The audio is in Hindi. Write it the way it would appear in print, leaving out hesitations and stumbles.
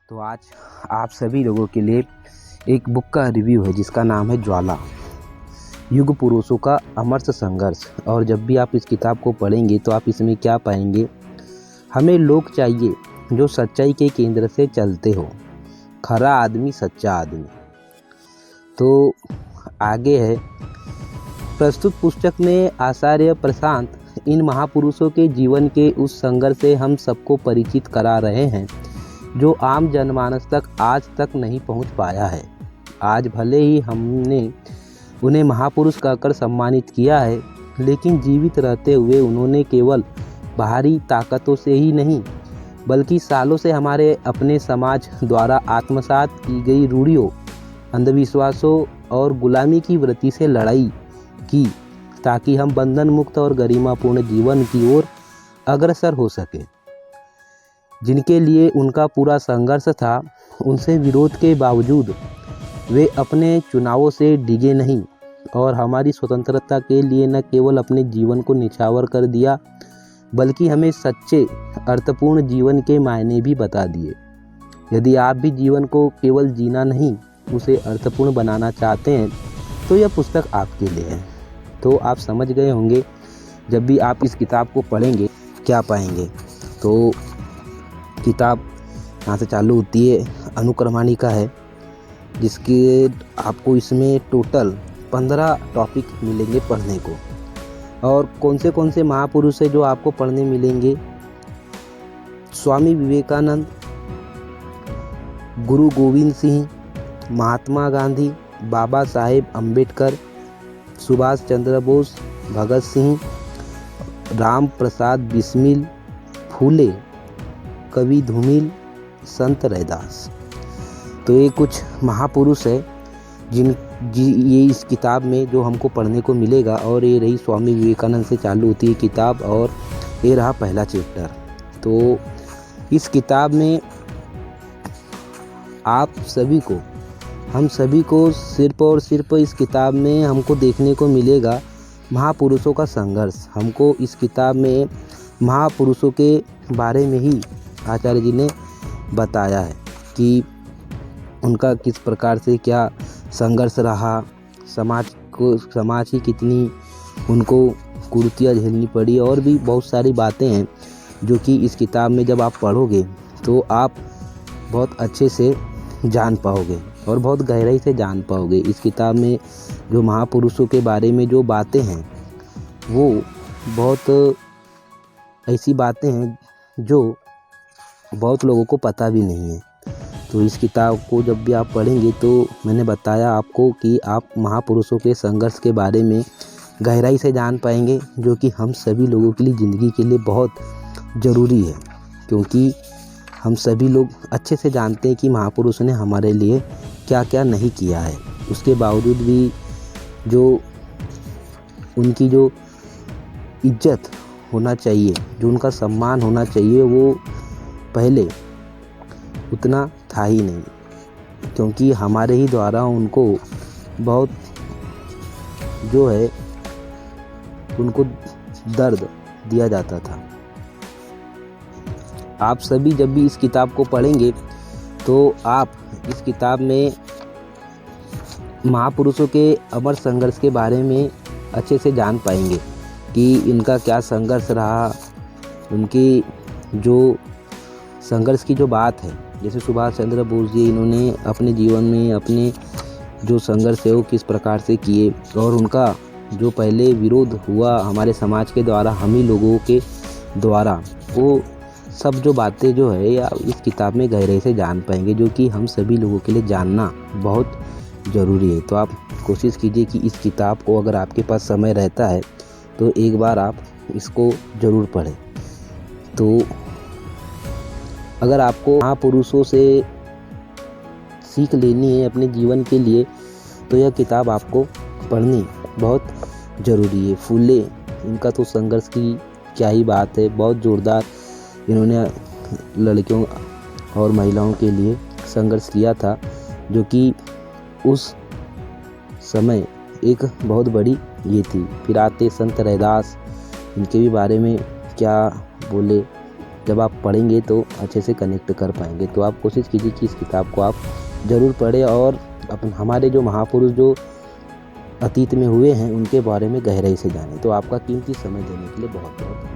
तो आज आप सभी लोगों के लिए एक बुक का रिव्यू है जिसका नाम है ज्वाला, युग पुरुषों का अमर संघर्ष। और जब भी आप इस किताब को पढ़ेंगे तो आप इसमें क्या पाएंगे, हमें लोग चाहिए जो सच्चाई के केंद्र से चलते हो, खरा आदमी सच्चा आदमी। तो आगे है, प्रस्तुत पुस्तक में आचार्य प्रशांत इन महापुरुषों के जीवन के उस संघर्ष से हम सबको परिचित करा रहे हैं जो आम जनमानस तक आज तक नहीं पहुंच पाया है। आज भले ही हमने उन्हें महापुरुष कहकर सम्मानित किया है, लेकिन जीवित रहते हुए उन्होंने केवल बाहरी ताकतों से ही नहीं बल्कि सालों से हमारे अपने समाज द्वारा आत्मसात की गई रूढ़ियों, अंधविश्वासों और गुलामी की वृत्ति से लड़ाई की, ताकि हम बंधन मुक्त और गरिमापूर्ण जीवन की ओर अग्रसर हो सके। जिनके लिए उनका पूरा संघर्ष था, उनसे विरोध के बावजूद वे अपने चुनावों से डिगे नहीं और हमारी स्वतंत्रता के लिए न केवल अपने जीवन को निछावर कर दिया बल्कि हमें सच्चे अर्थपूर्ण जीवन के मायने भी बता दिए। यदि आप भी जीवन को केवल जीना नहीं उसे अर्थपूर्ण बनाना चाहते हैं तो यह पुस्तक आपके लिए है। तो आप समझ गए होंगे, जब भी आप इस किताब को पढ़ेंगे क्या पाएंगे। तो किताब यहाँ से चालू होती है, अनुक्रमणिका है, जिसके आपको इसमें टोटल 15 टॉपिक मिलेंगे पढ़ने को। और कौन से महापुरुष है जो आपको पढ़ने मिलेंगे, स्वामी विवेकानंद, गुरु गोविंद सिंह, महात्मा गांधी, बाबा साहेब अम्बेडकर, सुभाष चंद्र बोस, भगत सिंह, राम प्रसाद बिस्मिल, फूले, कवि धूमिल, संत रैदास। तो ये कुछ महापुरुष है ये इस किताब में जो हमको पढ़ने को मिलेगा। और ये रही स्वामी विवेकानंद से चालू होती है किताब और ये रहा पहला चैप्टर। तो इस किताब में हम सभी को सिर्फ और सिर्फ इस किताब में हमको देखने को मिलेगा महापुरुषों का संघर्ष। हमको इस किताब में महापुरुषों के बारे में ही आचार्य जी ने बताया है कि उनका किस प्रकार से क्या संघर्ष रहा, समाज की कितनी उनको कुरीतियाँ झेलनी पड़ी, और भी बहुत सारी बातें हैं जो कि इस किताब में जब आप पढ़ोगे तो आप बहुत अच्छे से जान पाओगे और बहुत गहराई से जान पाओगे। इस किताब में जो महापुरुषों के बारे में जो बातें हैं वो बहुत ऐसी बातें हैं जो बहुत लोगों को पता भी नहीं है। तो इस किताब को जब भी आप पढ़ेंगे तो मैंने बताया आपको कि आप महापुरुषों के संघर्ष के बारे में गहराई से जान पाएंगे, जो कि हम सभी लोगों के लिए ज़िंदगी के लिए बहुत ज़रूरी है। क्योंकि हम सभी लोग अच्छे से जानते हैं कि महापुरुष ने हमारे लिए क्या क्या नहीं किया है, उसके बावजूद भी जो उनकी जो इज्जत होना चाहिए, जो उनका सम्मान होना चाहिए, वो पहले उतना था ही नहीं, क्योंकि हमारे ही द्वारा उनको बहुत जो है उनको दर्द दिया जाता था। आप सभी जब भी इस किताब को पढ़ेंगे तो आप इस किताब में महापुरुषों के अमर संघर्ष के बारे में अच्छे से जान पाएंगे कि इनका क्या संघर्ष रहा, उनकी जो संघर्ष की जो बात है। जैसे सुभाष चंद्र बोस जी, इन्होंने अपने जीवन में अपने जो संघर्ष है वो किस प्रकार से किए, और उनका जो पहले विरोध हुआ हमारे समाज के द्वारा, हम ही लोगों के द्वारा, वो सब जो बातें जो है या इस किताब में गहराई से जान पाएंगे, जो कि हम सभी लोगों के लिए जानना बहुत ज़रूरी है। तो आप कोशिश कीजिए कि इस किताब को, अगर आपके पास समय रहता है तो एक बार आप इसको ज़रूर पढ़ें। तो अगर आपको महापुरुषों से सीख लेनी है अपने जीवन के लिए तो यह किताब आपको पढ़नी बहुत ज़रूरी है। फूले, इनका तो संघर्ष की क्या ही बात है, बहुत ज़ोरदार इन्होंने लड़कियों और महिलाओं के लिए संघर्ष किया था, जो कि उस समय एक बहुत बड़ी ये थी। फिर आते संत रैदास, इनके भी बारे में क्या बोले, जब आप पढ़ेंगे तो अच्छे से कनेक्ट कर पाएंगे। तो आप कोशिश कीजिए कि इस किताब को आप ज़रूर पढ़ें और हमारे जो महापुरुष जो अतीत में हुए हैं उनके बारे में गहराई से जानें। तो आपका कीमती समय देने के लिए बहुत बहुत